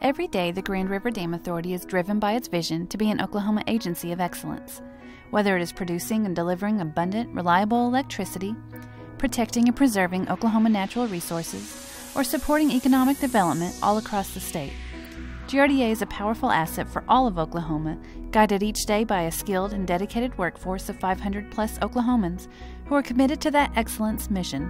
Every day, the Grand River Dam Authority is driven by its vision to be an Oklahoma agency of excellence. Whether it is producing and delivering abundant, reliable electricity, protecting and preserving Oklahoma natural resources, or supporting economic development all across the state, GRDA is a powerful asset for all of Oklahoma, guided each day by a skilled and dedicated workforce of 500-plus Oklahomans who are committed to that excellence mission.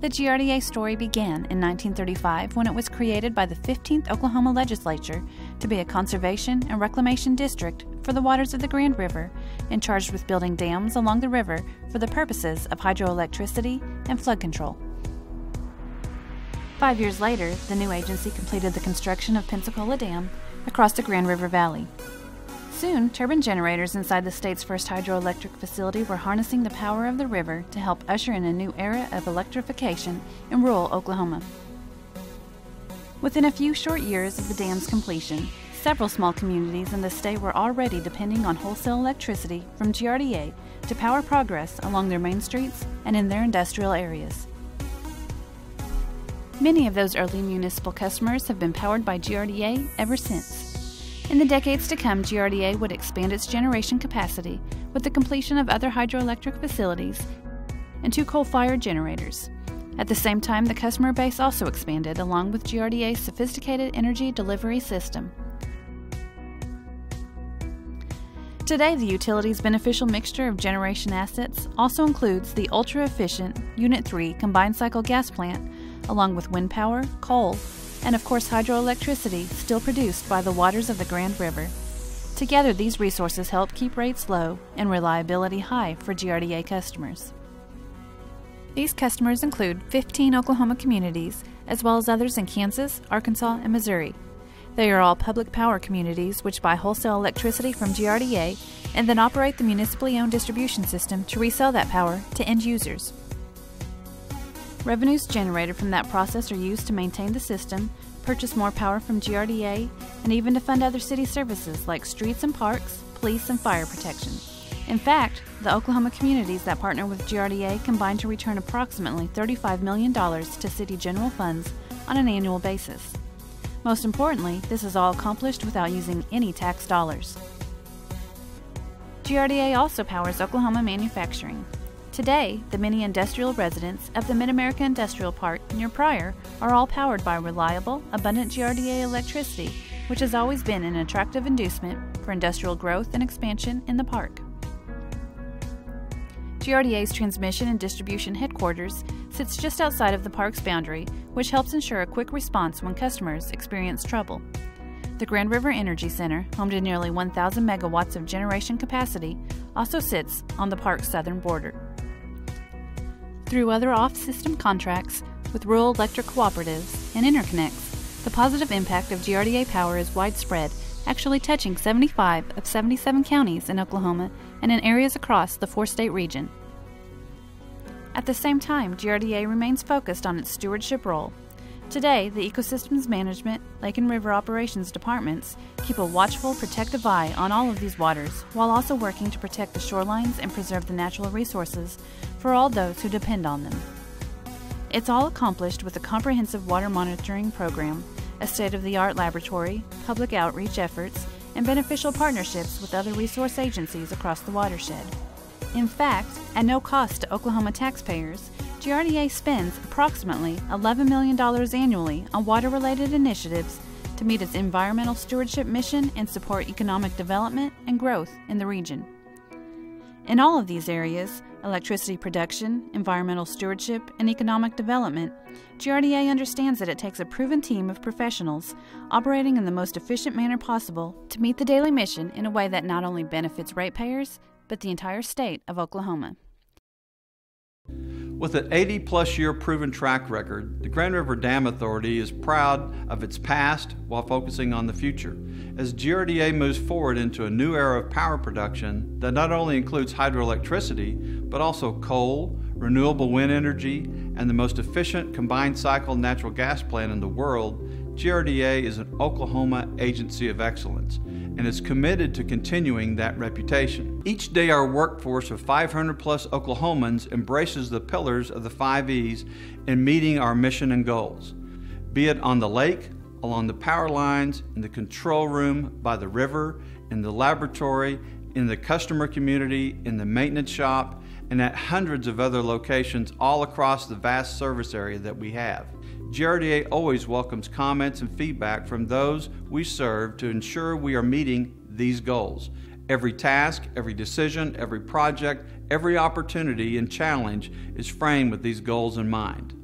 The GRDA story began in 1935 when it was created by the 15th Oklahoma Legislature to be a conservation and reclamation district for the waters of the Grand River and charged with building dams along the river for the purposes of hydroelectricity and flood control. 5 years later, the new agency completed the construction of Pensacola Dam across the Grand River Valley. Soon, turbine generators inside the state's first hydroelectric facility were harnessing the power of the river to help usher in a new era of electrification in rural Oklahoma. Within a few short years of the dam's completion, several small communities in the state were already depending on wholesale electricity from GRDA to power progress along their main streets and in their industrial areas. Many of those early municipal customers have been powered by GRDA ever since. In the decades to come, GRDA would expand its generation capacity with the completion of other hydroelectric facilities and 2 coal-fired generators. At the same time, the customer base also expanded along with GRDA's sophisticated energy delivery system. Today, the utility's beneficial mixture of generation assets also includes the ultra-efficient Unit 3 combined cycle gas plant, along with wind power, coal, and of course hydroelectricity still produced by the waters of the Grand River. Together, these resources help keep rates low and reliability high for GRDA customers. These customers include 15 Oklahoma communities, as well as others in Kansas, Arkansas, and Missouri. They are all public power communities which buy wholesale electricity from GRDA and then operate the municipally owned distribution system to resell that power to end users. Revenues generated from that process are used to maintain the system, purchase more power from GRDA, and even to fund other city services like streets and parks, police, and fire protection. In fact, the Oklahoma communities that partner with GRDA combine to return approximately $35 million to city general funds on an annual basis. Most importantly, this is all accomplished without using any tax dollars. GRDA also powers Oklahoma manufacturing. Today, the many industrial residents of the Mid-America Industrial Park near Pryor are all powered by reliable, abundant GRDA electricity, which has always been an attractive inducement for industrial growth and expansion in the park. GRDA's transmission and distribution headquarters sits just outside of the park's boundary, which helps ensure a quick response when customers experience trouble. The Grand River Energy Center, home to nearly 1,000 megawatts of generation capacity, also sits on the park's southern border. Through other off-system contracts with rural electric cooperatives and interconnects, the positive impact of GRDA power is widespread, actually touching 75 of 77 counties in Oklahoma and in areas across the 4-state region. At the same time, GRDA remains focused on its stewardship role. Today, the Ecosystems Management, Lake and River Operations departments keep a watchful, protective eye on all of these waters, while also working to protect the shorelines and preserve the natural resources for all those who depend on them. It's all accomplished with a comprehensive water monitoring program, a state-of-the-art laboratory, public outreach efforts, and beneficial partnerships with other resource agencies across the watershed. In fact, at no cost to Oklahoma taxpayers, GRDA spends approximately $11 million annually on water-related initiatives to meet its environmental stewardship mission and support economic development and growth in the region. In all of these areas, electricity production, environmental stewardship, and economic development, GRDA understands that it takes a proven team of professionals operating in the most efficient manner possible to meet the daily mission in a way that not only benefits ratepayers, but the entire state of Oklahoma. With an 80-plus year proven track record, the Grand River Dam Authority is proud of its past while focusing on the future. As GRDA moves forward into a new era of power production that not only includes hydroelectricity, but also coal, renewable wind energy, and the most efficient combined cycle natural gas plant in the world, GRDA is an Oklahoma agency of excellence and is committed to continuing that reputation. Each day our workforce of 500-plus Oklahomans embraces the pillars of the 5 E's in meeting our mission and goals. Be it on the lake, along the power lines, in the control room, by the river, in the laboratory, in the customer community, in the maintenance shop, and at hundreds of other locations all across the vast service area that we have. GRDA always welcomes comments and feedback from those we serve to ensure we are meeting these goals. Every task, every decision, every project, every opportunity and challenge is framed with these goals in mind.